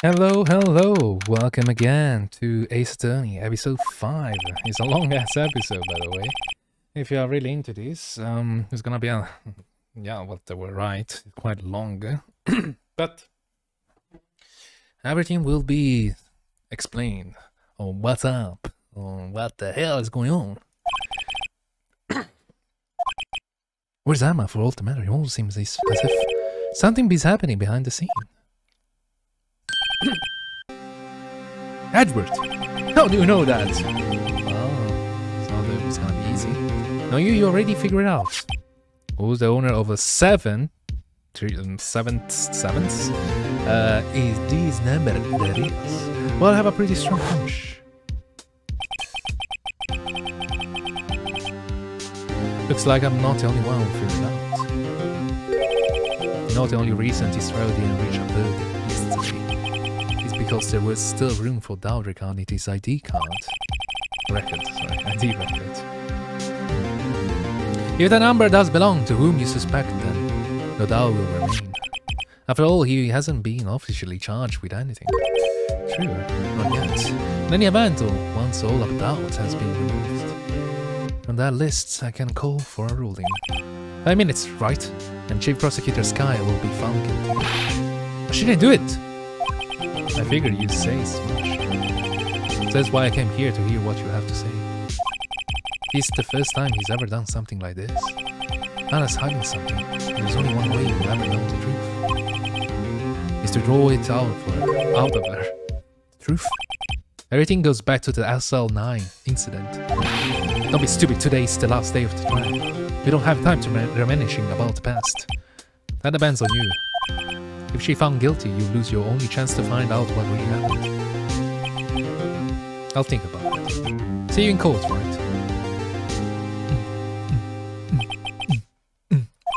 Hello, hello. Welcome again to Ace Attorney, episode 5. It's a long-ass episode, by the way. If you are really into this, it's gonna be a... Yeah, well, they were right. Quite long. But everything will be explained on what's up, on what the hell is going on. Where's Emma for all the matter? It almost seems as if something is happening behind the scene. Edward! How do you know that? Oh, so that was gonna be easy. No, you already figured it out. Who's the owner of a seventh? Is this number that is? Well, I have a pretty strong hunch. Looks like I'm not the only one who figured it out. Not the only reason this trial didn't reach a verdict yesterday. Because there was still room for doubt regarding his ID record. If the number does belong to whom you suspect, then no doubt will remain. After all, he hasn't been officially charged with anything. True, not yet. In any event, once all of doubt has been removed, from that list I can call for a ruling. 5 minutes, right? And Chief Prosecutor Sky will be found guilty. But she didn't do it! I figured you'd say as much. That's why I came here to hear what you have to say. This is the first time he's ever done something like this. Anna's hiding something. There's only one way you'll ever know the truth. Is to draw it out of her. Truth? Everything goes back to the SL9 incident. Don't be stupid, today's the last day of the trial. We don't have time to reminiscing about the past. That depends on you. If she found guilty, you lose your only chance to find out what really happened. I'll think about it. See you in court, right?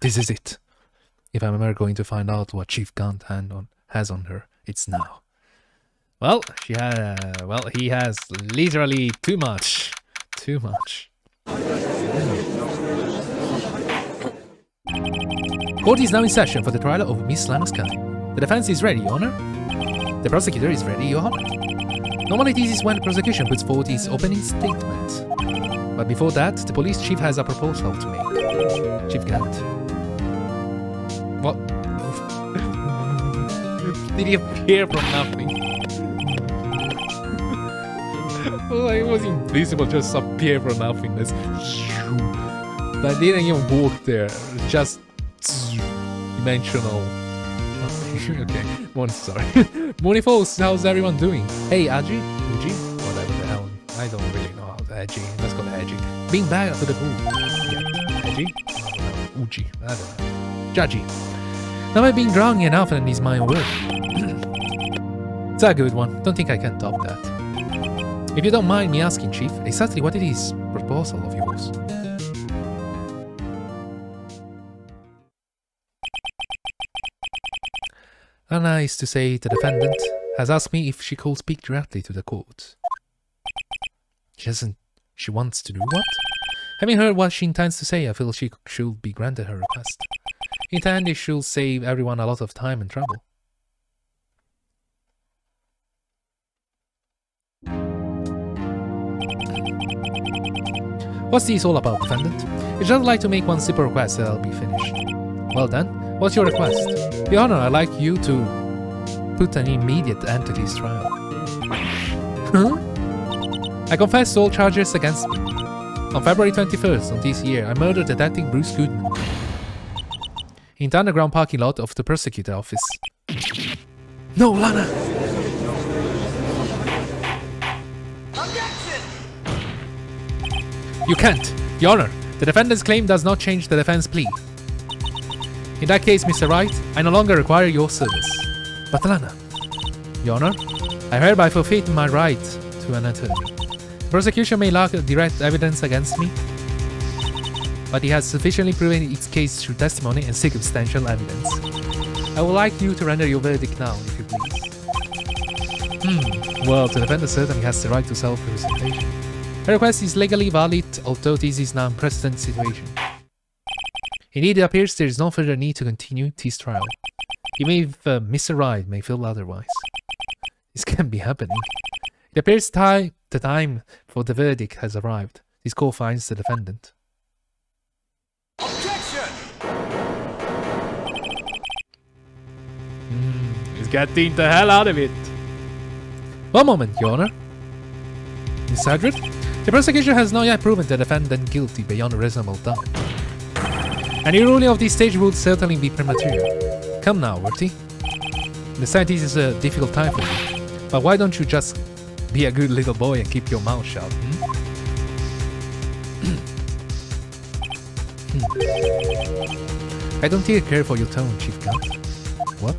This is it. If I'm ever going to find out what Chief Gunt has on her, it's now. Well, he has literally too much. Too much. Court is now in session for the trial of Miss Lana Sky. The defense is ready, Your Honor. The prosecutor is ready, Your Honor. Normally this is when the prosecution puts forward his opening statement. But before that, the police chief has a proposal to make. Chief Gant. What? Did he appear from nothing? Well, it was invisible, just appear from nothingness. But didn't even walk there. Just dimensional. Okay, sorry. Morning folks, how's everyone doing? Hey, Aji? Uji? Whatever the hell. I don't really know how to Aji. Let's call it Aji. Being back to the pool. Yeah. Aji? I don't know. Uji. I don't know. Jaji. Now I'm being drunk enough and it's my word. It's a good one. Don't think I can top that. If you don't mind me asking, Chief, exactly what is this proposal of yours? Anna is to say the defendant has asked me if she could speak directly to the court. She wants to do what? Having heard what she intends to say, I feel she should be granted her request. In the end, it should save everyone a lot of time and trouble. What's this all about, defendant? I'd just like to make one simple request and I'll be finished. Well then, what's your request? Your Honor, I'd like you to put an immediate end to this trial. Huh? I confess to all charges against me. On February 21st of this year, I murdered Detective Bruce Goodman in the underground parking lot of the prosecutor office. No, Lana! Objection! You can't! Your Honor, the defendant's claim does not change the defense plea. In that case, Mr. Wright, I no longer require your service. But Lana, Your Honor, I hereby forfeit my right to an attorney. The prosecution may lack direct evidence against me, but it has sufficiently proven its case through testimony and circumstantial evidence. I would like you to render your verdict now, if you please. Well, the defendant certainly has the right to self-representation. Her request is legally valid, although this is an unprecedented situation. Indeed, it appears there is no further need to continue this trial, even if Mr. Wright may feel otherwise. This can't be happening. It appears the time for the verdict has arrived. This court finds the defendant. Objection! He's getting the hell out of it. One moment, Your Honor. Miss Edward, the prosecution has not yet proven the defendant guilty beyond a reasonable doubt. Any ruling of this stage would certainly be premature. Come now, Worthy. Understand this is a difficult time for you, but why don't you just be a good little boy and keep your mouth shut? I don't take care for your tone, Chief Count. What?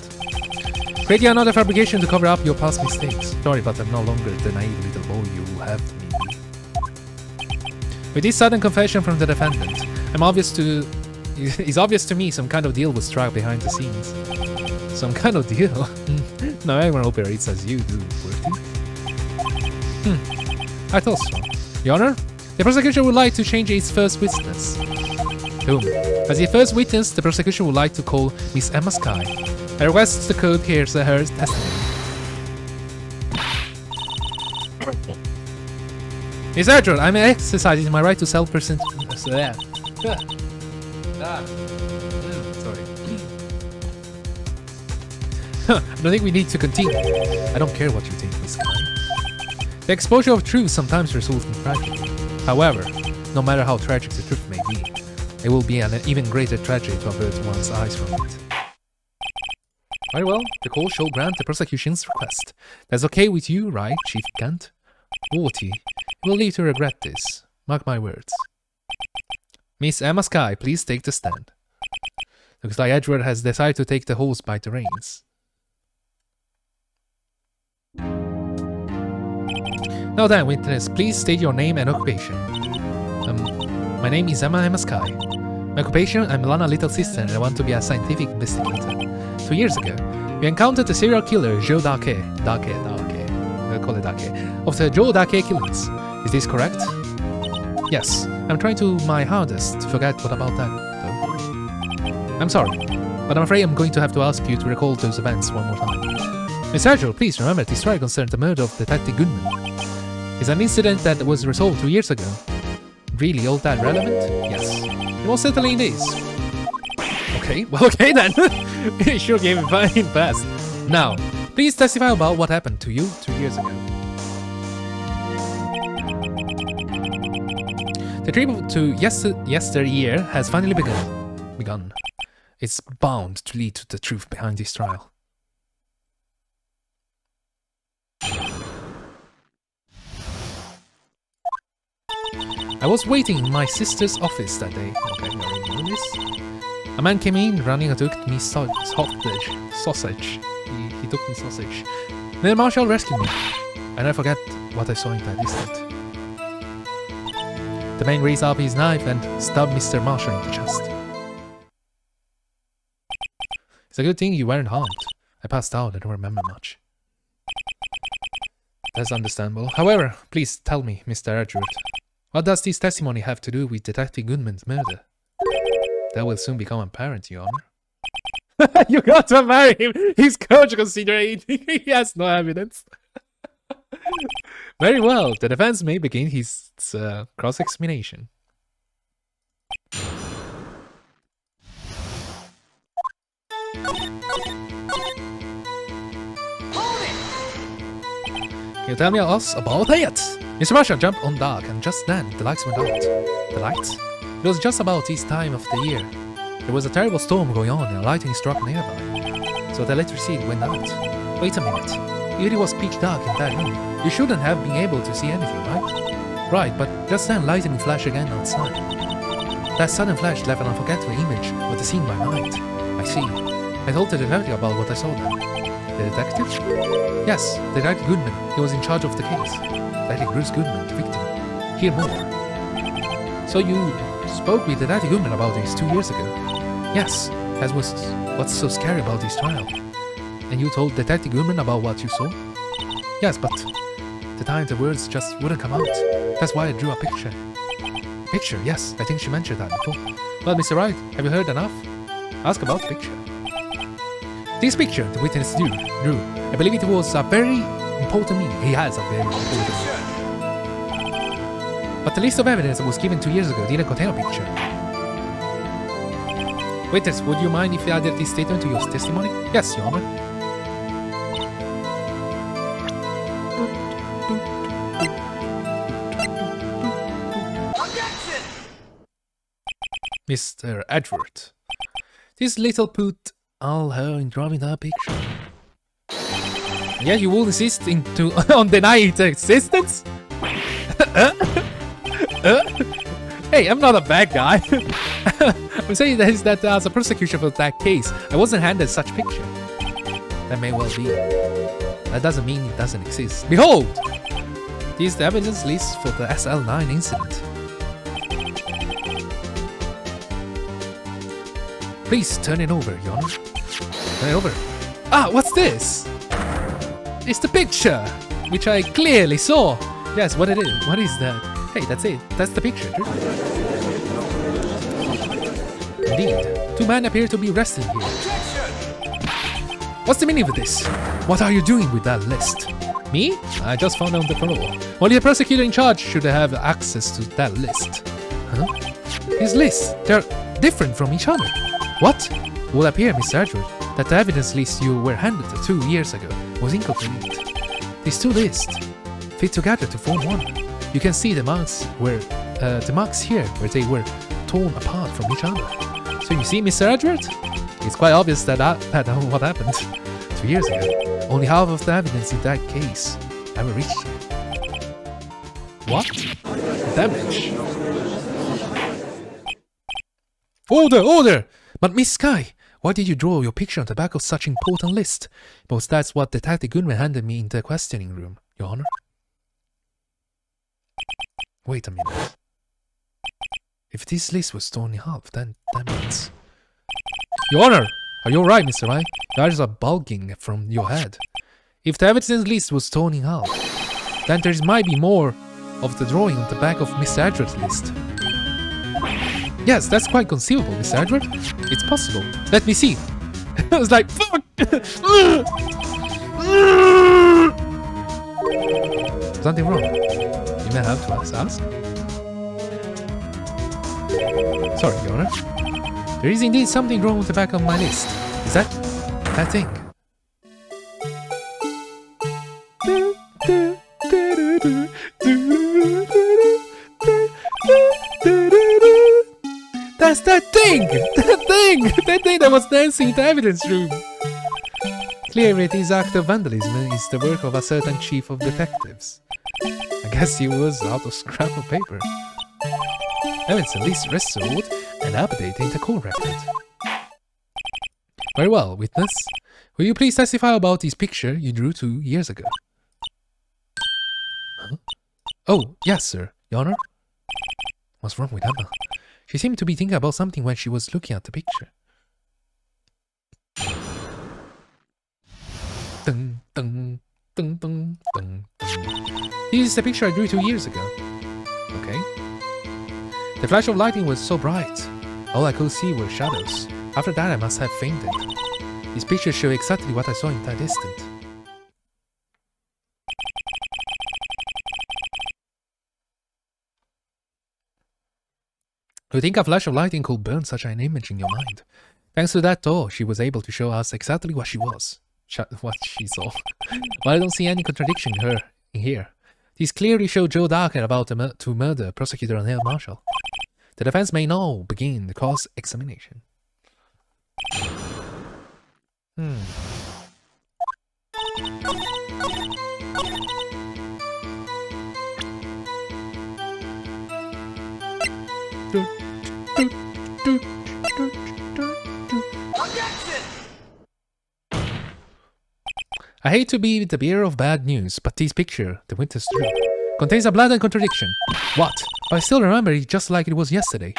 Creating another fabrication to cover up your past mistakes. Sorry, but I'm no longer the naive little boy you have me be. With this sudden confession from the defendant, it's obvious to me some kind of deal was struck behind the scenes. Some kind of deal? No, everyone operates as you do, Worthy. I thought so. Your Honor, the prosecution would like to change its first witness. Whom? As the first witness, the prosecution would like to call Miss Emma Sky. I request the court hears her testimony. Miss Edward, I'm exercising my right to self-present. Sorry. I don't think we need to continue. I don't care what you think, Miss Sky. The exposure of truth sometimes results in tragedy. However, no matter how tragic the truth may be, it will be an even greater tragedy to avert one's eyes from it. Very well, the court shall grant the prosecution's request. That's okay with you, right, Chief Kent? Worthy, you will need to regret this. Mark my words. Miss Emma Sky, please take the stand. Looks like Edward has decided to take the horse by the reins. Now then, witness, please state your name and occupation. My name is Emma Sky. My occupation, I'm Lana's little sister and I want to be a scientific investigator. 2 years ago, we encountered the serial killer Joe Dake, we'll call it Dake, of the Joe Dake killings. Is this correct? Yes, I'm trying to my hardest to forget what about that, though. I'm sorry, but I'm afraid I'm going to have to ask you to recall those events one more time. Miss Edward, please remember this trial concerned the murder of Detective Goodman. It's an incident that was resolved 2 years ago. Really all that relevant? Yes. It most certainly is. Okay, well, okay then. You sure gave it fine fast. Now, please testify about what happened to you 2 years ago. The trip to yesteryear has finally begun. It's bound to lead to the truth behind this trial. I was waiting in my sister's office that day. Okay, you already know this. A man came in running and took me sausage. He took me sausage. Then Marshall rescued me, and I forget what I saw in that instant. The man raised up his knife and stabbed Mr. Marshall in the chest. It's a good thing you weren't harmed. I passed out, I don't remember much. That's understandable. However, please tell me, Mr. Edward, what does this testimony have to do with Detective Goodman's murder? That will soon become apparent, Your Honor. You got to marry him! He's coach considering he has no evidence. Very well, the defense may begin his cross-examination. Can you tell me us about it? Mr. Marshall jumped on dock, and just then the lights went out. The lights? It was just about this time of the year. There was a terrible storm going on and lightning struck nearby. So the electricity went out. Wait a minute. It was pitch dark in that room. You shouldn't have been able to see anything, right? Right, but just then lightning flashed again outside. That sudden flash left an unforgettable image of the scene by night. I see. I told the detective about what I saw then. The detective? Yes, Detective Goodman. He was in charge of the case. Detective Bruce Goodman, the victim. Hear more. So you spoke with Detective Goodman about this 2 years ago? Yes, that was what's so scary about this trial. And you told Detective Goodman about what you saw? Yes, but the time the words just wouldn't come out. That's why I drew a picture. Picture, yes, I think she mentioned that before. Well, Mr. Wright, have you heard enough? Ask about the picture. This picture the witness drew, I believe it was a very important meaning. He has a very important meaning. But the list of evidence that was given 2 years ago didn't contain a picture. Witness, would you mind if I added this statement to your testimony? Yes, Your Honor. Mr. Edward. This little put all her in drawing that picture. Yeah, you will insist on denying its existence? Hey, I'm not a bad guy. I'm saying that as a prosecution for that case, I wasn't handed such picture. That may well be. That doesn't mean it doesn't exist. Behold! This is the evidence list for the SL9 incident. Please turn it over, Your Honor. Turn it over. Ah, what's this? It's the picture, which I clearly saw. Yes, what it is. What is that? Hey, that's it. That's the picture. Indeed, 2 men appear to be wrestling here. What's the meaning of this? What are you doing with that list? Me? I just found it on the floor. Only the prosecutor in charge should have access to that list. Huh? These lists, they're different from each other. What? It will appear, Mr. Edward, that the evidence list you were handed 2 years ago was incomplete. These 2 lists fit together to form one. You can see the marks here where they were torn apart from each other. So you see, Mr. Edward? It's quite obvious that what happened 2 years ago. Only half of the evidence in that case ever reached you. What? Damage. Order! Order! But Miss Sky, why did you draw your picture on the back of such important list? Because that's what Detective Goodman handed me in the questioning room, Your Honor. Wait a minute. If this list was torn in half, then that means... Your Honor! Are you alright, Mr. Wright? Your eyes are bulging from your head. If the evidence list was torn in half, then there might be more of the drawing on the back of Mr. Edward's list. Yes, that's quite conceivable, Mr. Edward. It's possible. Let me see. I was like, fuck! Something wrong? You may have to ask. Sorry, Your Honor. There is indeed something wrong with the back of my list. Is that thing? That's that thing! That thing that was dancing in the evidence room! Clearly this act of vandalism is the work of a certain chief of detectives. I guess he was out of scrap of paper. Evidence at least restored and updated in the court record. Very well, witness. Will you please testify about this picture you drew 2 years ago? Huh? Oh, yes, sir. Your Honor? What's wrong with Emma? She seemed to be thinking about something when she was looking at the picture. Dun, dun, dun, dun, dun, dun. This is the picture I drew 2 years ago. Okay. The flash of lightning was so bright. All I could see were shadows. After that I must have fainted. These pictures show exactly what I saw in that instant. To think a flash of lightning could burn such an image in your mind. Thanks to that though, she was able to show us exactly what she was. What she saw. But I don't see any contradiction in here. These clearly show Joe Darker about to murder Prosecutor Neil Marshall. The defense may now begin the cross-examination. I hate to be the bearer of bad news, but this picture, the witness drew, contains a blatant contradiction. What? But I still remember it just like it was yesterday.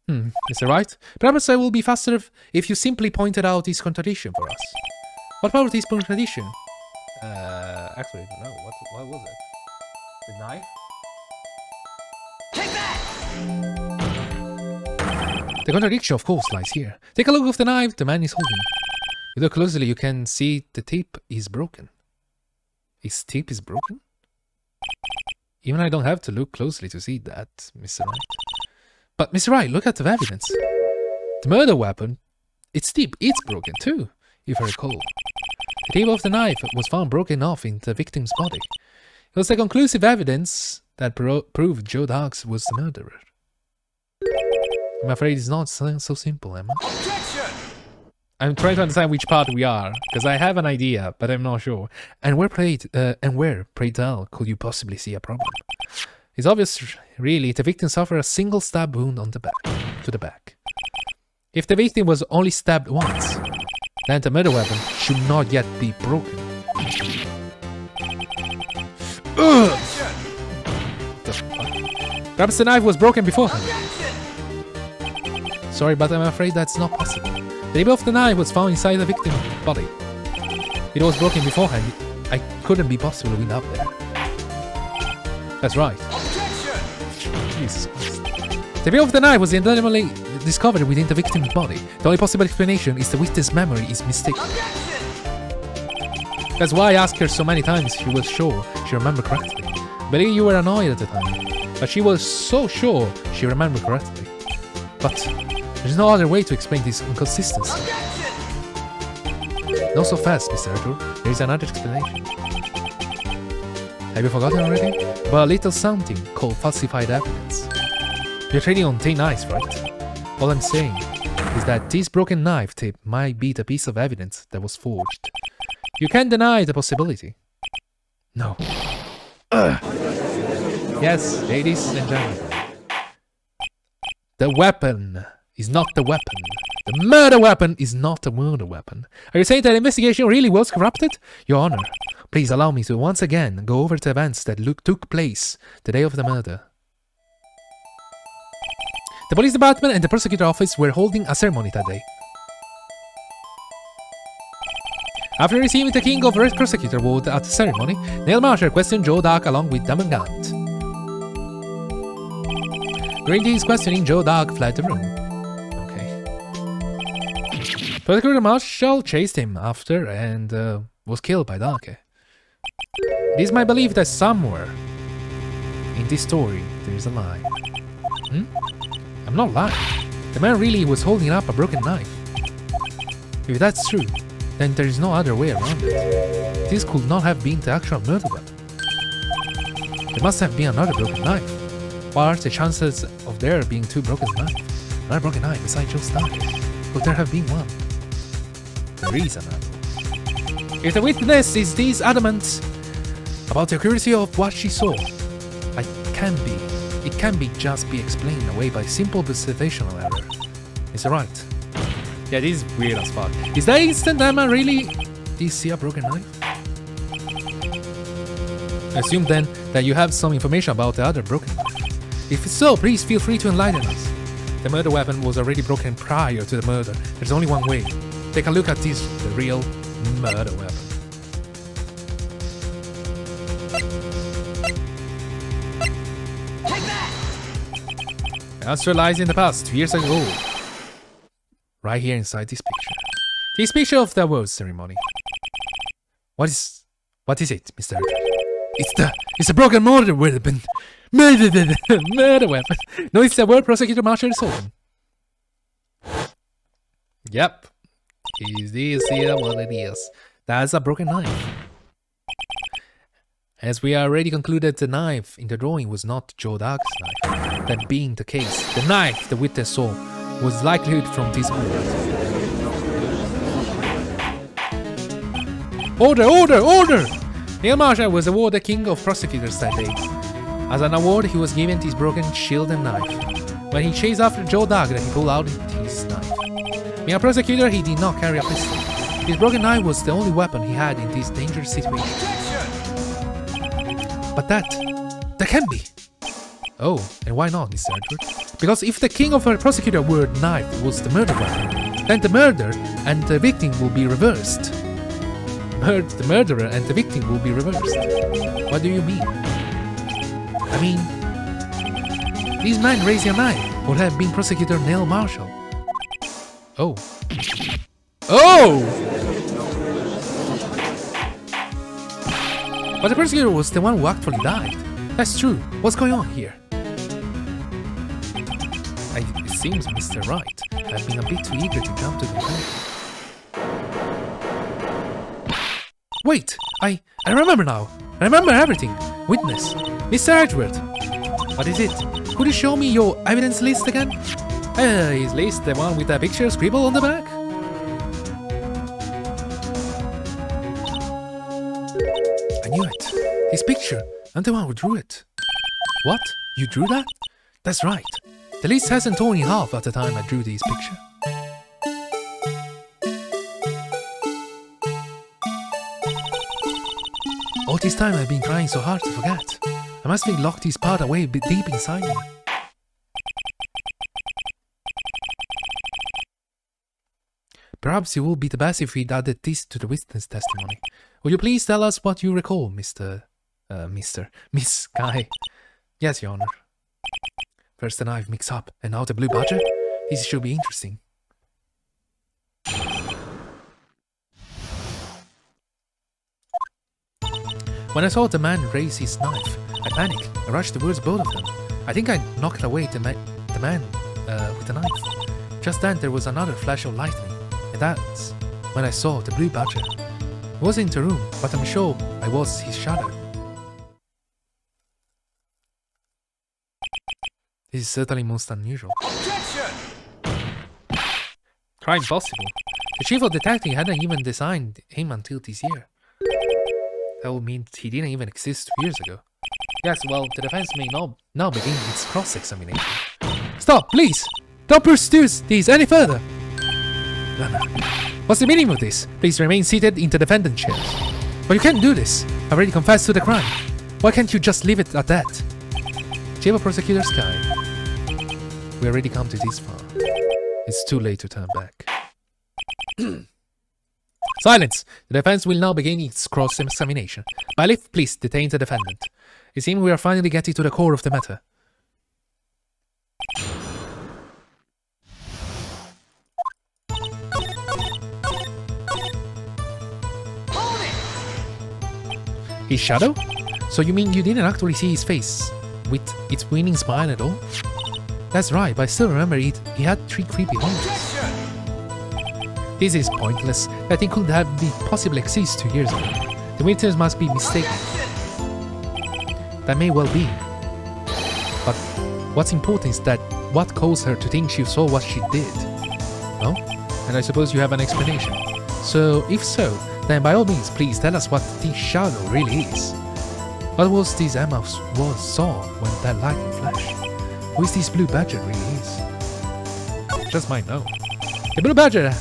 Mr. Wright, perhaps I will be faster if you simply pointed out this contradiction for us. What about this contradiction? Actually, no. What was it? The knife? Take that! The contradiction, of course, lies here. Take a look at the knife the man is holding. If you look closely, you can see the tip is broken. His tip is broken? Even I don't have to look closely to see that, Mr. Wright. But, Mr. Wright, look at the evidence. The murder weapon, its tip is broken too, if I recall. The tip of the knife was found broken off in the victim's body. It was the conclusive evidence that proved Joe Duggs was the murderer. I'm afraid it's not so simple, Emma. Objection! I'm trying to understand which part we are, because I have an idea, but I'm not sure. And where, pray tell, could you possibly see a problem? It's obvious, really, the victim suffered a single stab wound on the back, to the back. If the victim was only stabbed once, then the murder weapon should not yet be broken. Ugh! Perhaps the knife was broken beforehand. Sorry, but I'm afraid that's not possible. The tip of the knife was found inside the victim's body. It was broken beforehand. I couldn't be possible without there. That's right. Jesus Christ. The tip of the knife was intentionally discovered within the victim's body. The only possible explanation is the witness' memory is mistaken. That's why I asked her so many times if she was sure she remembered correctly. I believe you were annoyed at the time, but she was so sure she remembered correctly. But there's no other way to explain this inconsistency. Not so fast, Mr. Arthur. There is another explanation. Have you forgotten already? About a little something called falsified evidence. You're trading on thin ice, right? All I'm saying is that this broken knife tip might be the piece of evidence that was forged. You can't deny the possibility. No. Yes, ladies and gentlemen. The weapon is not the weapon. The murder weapon is not a murder weapon. Are you saying that the investigation really was corrupted? Your Honor, please allow me to once again go over the events that took place the day of the murder. The police department and the prosecutor office were holding a ceremony that day. After receiving the King of Earth Prosecutor Award at the ceremony, Neil Marshall questioned Joe Dugg along with Damon Gant. During his questioning, Joe Dugg fled the room. Okay. Prosecutor Marshall chased him after and was killed by Dugg. It is my belief that somewhere in this story there is a lie. I'm not lying. The man really was holding up a broken knife. If that's true, then there is no other way around it. This could not have been the actual murder weapon. There must have been another broken knife. What are the chances of there being two broken knives? Another broken knife besides Joe's knife? Could there have been one? There is another. If the witness is this adamant about the accuracy of what she saw, it can be just be explained away by simple observational error. Is it right? Yeah, this is weird as fuck. Is that instant Emma really did see a broken knife? I assume then that you have some information about the other broken knife. If so, please feel free to enlighten us. The murder weapon was already broken prior to the murder. There's only one way. Take a look at this, the real murder weapon. The answer lies in the past, 2 years ago. Right here inside this picture. This picture of the award ceremony. What is it, Mr. It's a broken murder weapon. Murder weapon. No, it's the word Prosecutor Marshall is holding. Yep. Is this here what it is? That's a broken knife. As we already concluded, the knife in the drawing was not Joe Dugg's knife. That being the case, the knife the witness saw was likely from this wound. Order! Neil Marshall was awarded King of Prosecutors that day. As an award, he was given his broken shield and knife. When he chased after Joe Dugg, he pulled out his knife. Being a prosecutor, he did not carry a pistol. His broken knife was the only weapon he had in this dangerous situation. But that can be. Oh, and why not, Mr. Edward? Because if the King of a Prosecutor Award knife was the murder weapon, then the murder and the victim will be reversed. The murderer and the victim will be reversed. What do you mean? I mean, this man raising a knife would have been Prosecutor Neil Marshall. Oh. But the prosecutor was the one who actually died. That's true. What's going on here? It seems Mr. Wright has been a bit too eager to jump to conclusions. Wait! I remember now! I remember everything! Witness! Mr. Edgeworth! What is it? Could you show me your evidence list again? His list, the one with the picture scribbled on the back? I knew it. His picture. I'm the one who drew it. What? You drew that? That's right. The list hasn't torn in half at the time I drew this picture. All this time I've been trying so hard to forget. I must have locked this part away deep inside me. Perhaps it would be the best if we added this to the witness testimony. Would you please tell us what you recall, Miss Guy? Yes, Your Honor. First the knife mix up, and now the blue badger? This should be interesting. When I saw the man raise his knife, I panicked. I rushed towards both of them. I think I knocked away the man with the knife. Just then there was another flash of lightning, and that's when I saw the blue badger. He was in the room, but I'm sure I was his shadow. This is certainly most unusual. Objection! Quite impossible. The chief of detective hadn't even designed him until this year. That would mean he didn't even exist 2 years ago. Yes, well, the defense may now begin its cross-examination. Stop, please! Don't pursue this any further! No. What's the meaning of this? Please remain seated in the defendant chairs. But you can't do this. I've already confessed to the crime. Why can't you just leave it at that? Chief of Prosecutor Sky. We already come to this far. It's too late to turn back. Silence! The defense will now begin its cross-examination. Bailiff, please detain the defendant. It seems we are finally getting to the core of the matter. His shadow? So you mean you didn't actually see his face with its winning smile at all? That's right, but I still remember it. He had 3 creepy horns. This is pointless. That thing could have possibly exist 2 years ago. The witness must be mistaken. That may well be. But what's important is that what caused her to think she saw what she did. Oh? And I suppose you have an explanation. So, if so, then by all means, please tell us what this shadow really is. What was this Emma saw when that lightning flashed? Who is this blue badger really is? Just might know. The blue badger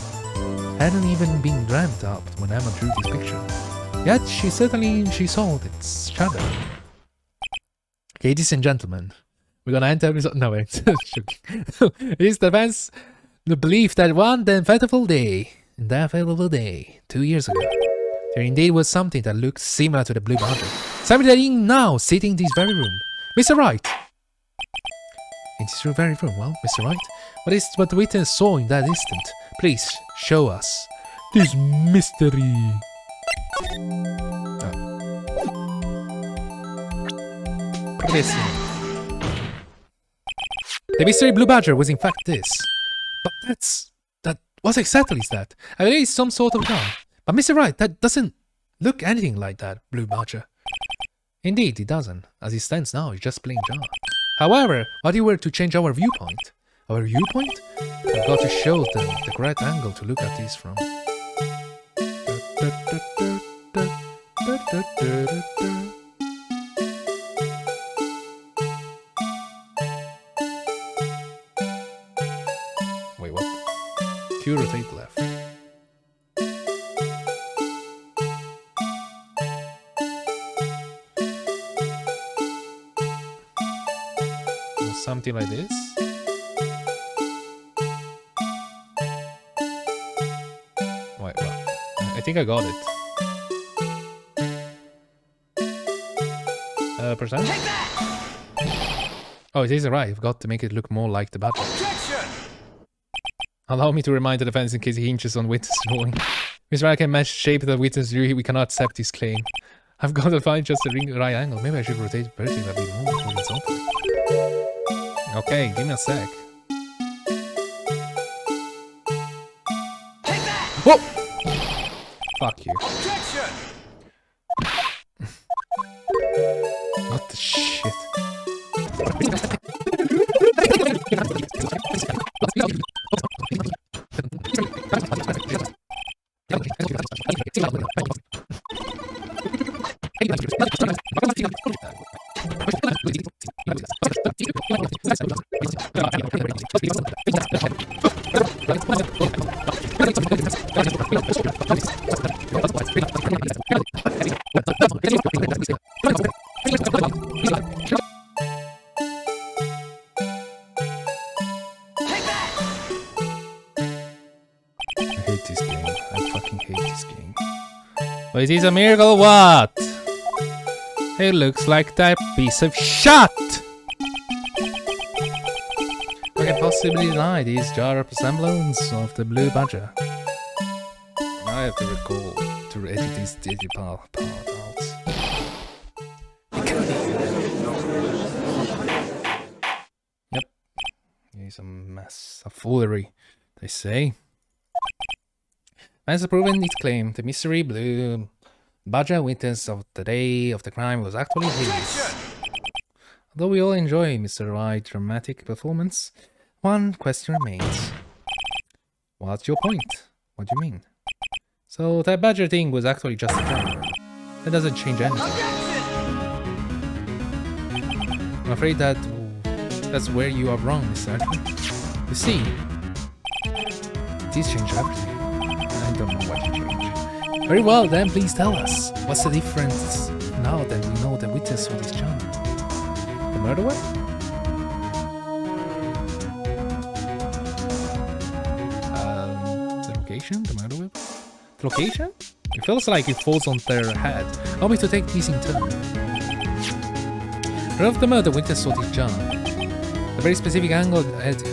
hadn't even been dreamt up when Emma drew this picture. Yet she saw its shadow. Ladies and gentlemen, we're gonna enter episode. No, wait. It is the defense the belief that one fateful day, 2 years ago, there indeed was something that looked similar to the blue badger. Something that is now sitting in this very room. Mr. Wright! In this very room, well, Mr. Wright, what is what the witness saw in that instant? Please, show us this mystery. The mystery blue badger was in fact this. But what exactly is that? I believe it's some sort of gun. But Mr. Wright, that doesn't look anything like that blue badger. Indeed, it doesn't. As it stands now, it's just plain jar. However, what if we were to change our viewpoint? Our viewpoint? I've got to show them the correct angle to look at this from. Wait, what? Q rotate left. Something like this. Wait, what? I think I got it. Percent? Oh, it is right. I've got to make it look more like the battle. Allow me to remind the defense in case he hinges on witness ruling. Mr. Wright can match shape that witness drew. We cannot accept this claim. I've got to find just the right angle. Maybe I should rotate the perspective a bit more horizontally. Okay, give me a sec. Whoa! Fuck you. What the shit? But it is a miracle or what? It looks like that piece of shit! I can possibly deny these jar resemblance of the blue badger. I have to recall to edit these digital part out. Yep. Here's a mess of foolery, they say. As proven its claim, the mystery blue badger witness of the day of the crime was actually his. Although we all enjoy Mr. Wright's dramatic performance, one question remains. What's your point? What do you mean? So that badger thing was actually just a joke. That doesn't change anything. I'm afraid that's where you are wrong, Mr. Attorney. You see, this changed everything. I don't know what to change. Very well, then please tell us. What's the difference now that we know the witness for this charm? The murderer? The location? The murderer? The location? It feels like it falls on their head. Allow me to take these in turn. Right of the murder witness saw this charm. A very specific angle,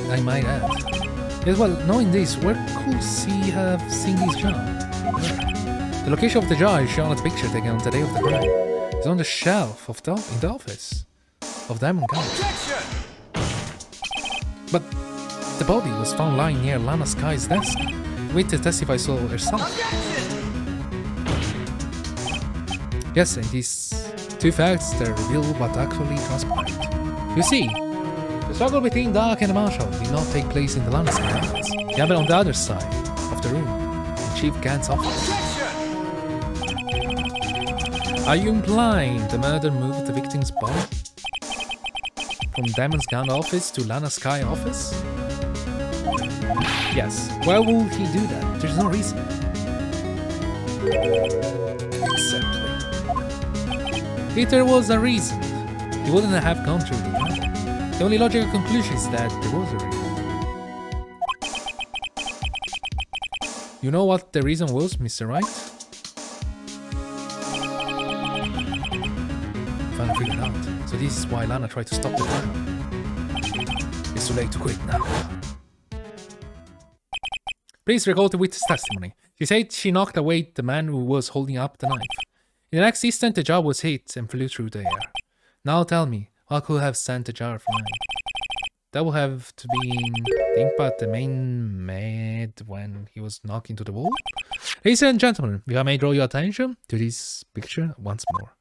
I might add. Yes, well, knowing this, where could she have seen this jar? The location of the jar is shown on the picture taken on the day of the crime. It's on the shelf of in the office of Diamond Guard. But the body was found lying near Lana Sky's desk. The witness testified so herself. Yes, and these two facts that reveal what actually transpired. You see, the struggle between Dark and Marshall did not take place in the Lana Sky office. It happened on the other side of the room, in Chief Gant's office. Are you implying the murderer moved the victim's body from Diamond's Gun office to Lana Sky office? Yes. Why would he do that? There's no reason. Exactly. If there was a reason, he wouldn't have gone through the murder. The only logical conclusion is that there was a reason. You know what the reason was, Mr. Wright? Finally figured out. So this is why Lana tried to stop the trial. It's too late to quit now. Please recall the witness testimony. She said she knocked away the man who was holding up the knife. In the next instant, the jar was hit and flew through the air. Now tell me, what could have sent the jar flying? That would have to be the impact the man made when he was knocked into the wall. Ladies and gentlemen, if I may draw your attention to this picture once more.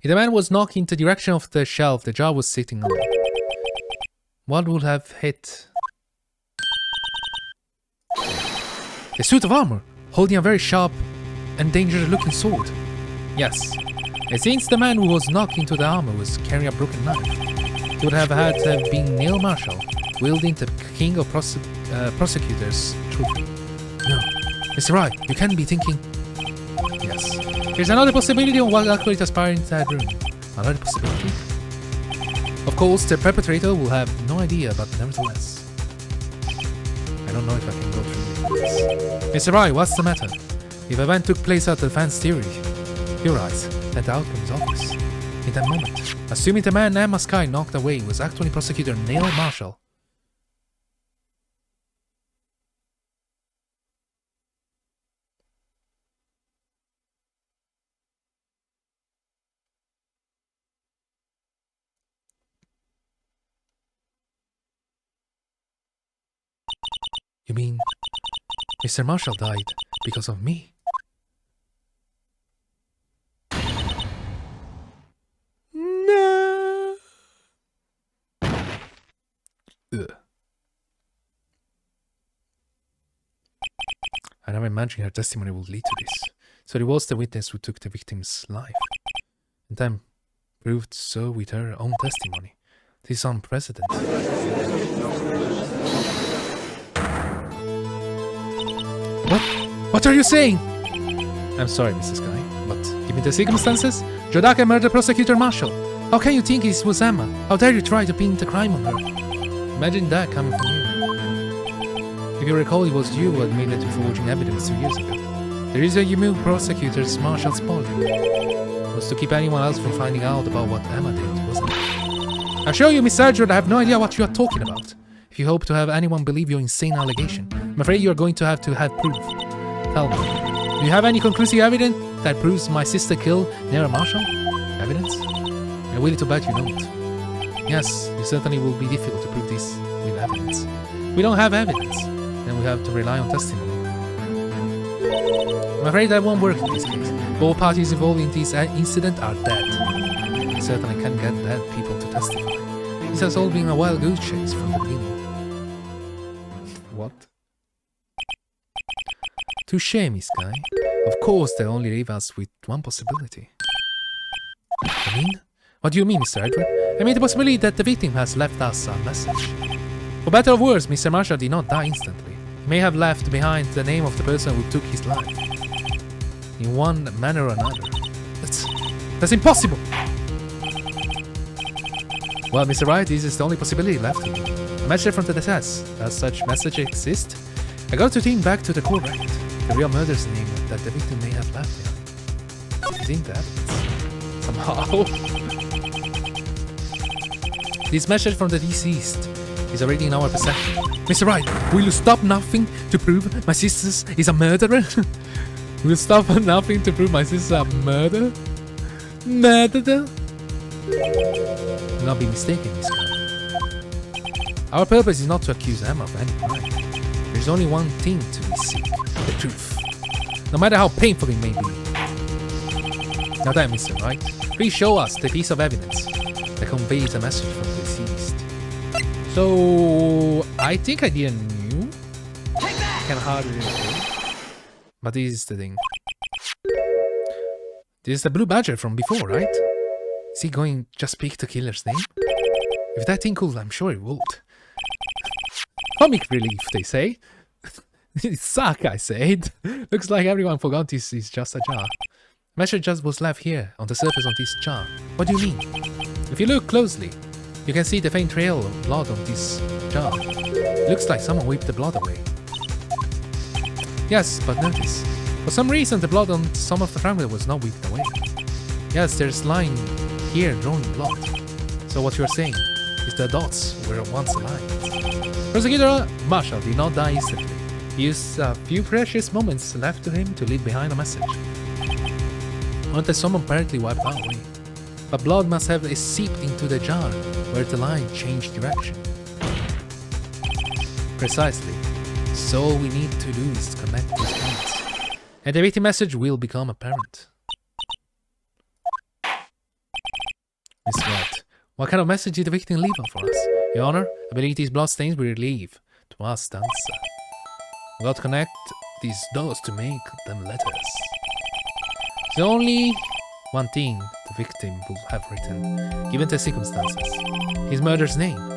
If the man was knocked in the direction of the shelf the jar was sitting on, what would have hit? The suit of armor, holding a very sharp and dangerous looking sword. Yes. And since the man who was knocked into the armor was carrying a broken knife, it would have had to have been Neil Marshall, wielding the king of prosecutors' truth. No, Mr. Wright, you can't be thinking. Yes. There's another possibility on what actually transpired in that room. Another possibility? Of course, the perpetrator will have no idea, but nevertheless. I don't know if I can go through this. Mr. Wright, what's the matter? If the event took place at the defense theory, you're right. At the outcome's office. In that moment, assuming the man Emma Sky knocked away was actually prosecutor Neil Marshall. You mean Mr. Marshall died because of me? No. Ugh. I never imagined her testimony would lead to this. So it was the witness who took the victim's life, and then proved so with her own testimony. This is unprecedented. What are you saying? I'm sorry, Mrs. Guy, but given the circumstances, Jodaka murdered Prosecutor Marshall. How can you think it was Emma? How dare you try to pin the crime on her? Imagine that coming from you. If you recall, it was you who admitted to forging evidence 2 years ago. The reason you moved Prosecutor Marshall's body was to keep anyone else from finding out about what Emma did, wasn't it? I assure you, Miss Sergeant, I have no idea what you are talking about. If you hope to have anyone believe your insane allegation, I'm afraid you are going to have proof. Tell me, do you have any conclusive evidence that proves my sister killed Nera Marshall? Evidence? I'm willing to bet you don't. Yes, it certainly will be difficult to prove this with evidence. We don't have evidence, then we have to rely on testimony. I'm afraid that won't work in this case. Both parties involved in this incident are dead. We certainly can't get dead people to testify. This has all been a wild goose chase from the beginning. What? Touché, Miss Guy. Of course, they only leave us with one possibility. I mean? What do you mean, Mr. Edward? I mean the possibility that the victim has left us a message. For better or worse, Mr. Marshall did not die instantly. He may have left behind the name of the person who took his life. In one manner or another. That's impossible! Well, Mr. Wright, this is the only possibility left. A message from the deceased. Does such message exist? I got to think back to the correct, the real murder's name that the victim may have left behind. You think that? Somehow. This message from the deceased is already in our possession. Mr. Wright, will you stop nothing to prove my sister is a murderer? Will you stop nothing to prove my sister a murderer? Murderer? Do not be mistaken, Miss Guy. Our purpose is not to accuse Emma of any crime. There is only one thing to be seek, the truth. No matter how painful it may be. Now then, Mr. Wright, please show us the piece of evidence that conveys a message from the deceased. So, I think I didn't knew. Can hardly say. But this is the thing. This is the blue badger from before, right? Is he going to just speak the killer's name? If that thing could, I'm sure it would. Comic relief, they say. It suck, I said. Looks like everyone forgot this is just a jar. Message just was left here, on the surface of this jar. What do you mean? If you look closely, you can see the faint trail of blood on this jar. It looks like someone wiped the blood away. Yes, but notice. For some reason, the blood on some of the fragment was not wiped away. Yes, there's line here drawing blood. So what you're saying is the dots were once aligned. Prosecutor Marshall did not die instantly. He used a few precious moments left to him to leave behind a message. Until someone apparently wiped that away. But blood must have seeped into the jar where the line changed direction. Precisely. So all we need to do is connect these points. And the victim message will become apparent. Miss Wright, what kind of message did the victim leave for us? Your Honor, I believe these blood stains will leave to us the answer. We got to connect these dots to make them letters. There's only one thing the victim will have written, given the circumstances. His murder's name.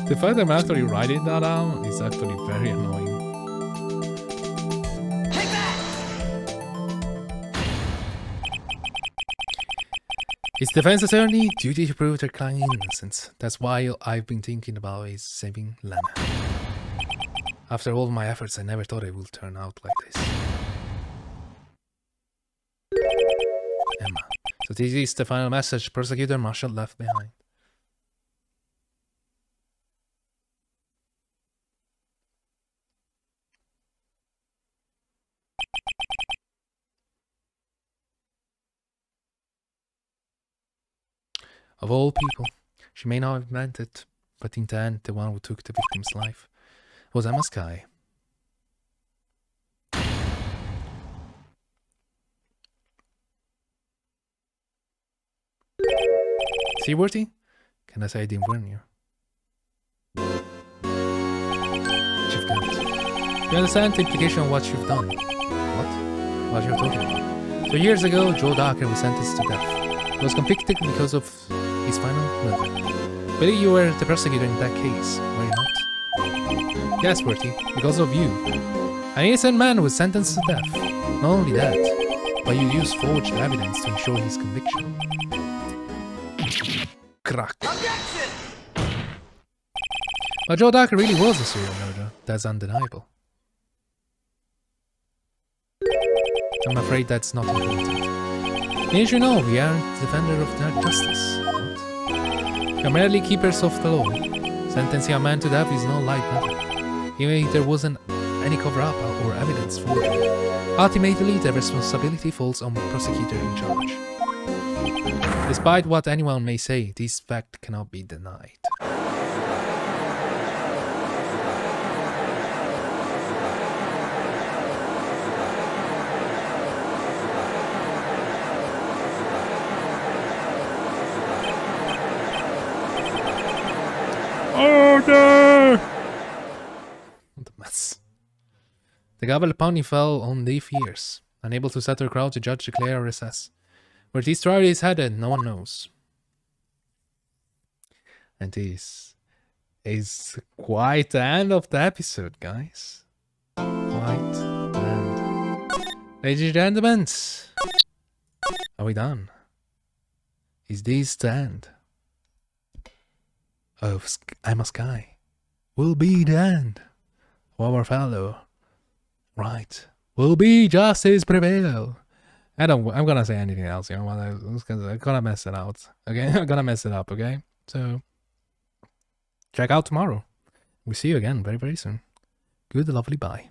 The fact that I'm actually writing that down is actually very annoying. It's defense attorney duty to prove their client's innocence. That's why I've been thinking about is saving Lana. After all my efforts, I never thought it would turn out like this. So this is the final message Prosecutor Marshall left behind. Of all people, she may not have meant it, but in the end, the one who took the victim's life was Emma Skye. Seaworthy? Can I say I didn't warn you? You've done it. You understand the implication of what you've done? What? What you're talking about? 2 years ago, Joe Darker was sentenced to death. He was convicted because of his final murder. Billy, you were the prosecutor in that case, were you not? Yes, Worthy, because of you. An innocent man was sentenced to death. Not only that, but you used forged evidence to ensure his conviction. Crack. But Joe Darker really was a serial murderer. That's undeniable. I'm afraid that's not important. As you know, we aren't defender of justice. What? We're merely keepers of the law. Sentencing a man to death is no light matter. Even if there wasn't any cover-up or evidence for it. Ultimately, the responsibility falls on the prosecutor in charge. Despite what anyone may say, this fact cannot be denied. Order! What a mess. The gavel pony fell on deaf ears, unable to set her crowd to judge, declare, or assess. Where this trial is headed, no one knows. And this is quite the end of the episode, guys. Quite the end. Ladies and gentlemen, are we done? Is this the end of Emma Skye? Will be the end of our fellow. Right. Will be justice prevail. I'm gonna say anything else, you know, I'm gonna mess it out. Okay? I'm gonna mess it up, okay? So check out tomorrow. We'll see you again very, very soon. Good lovely bye.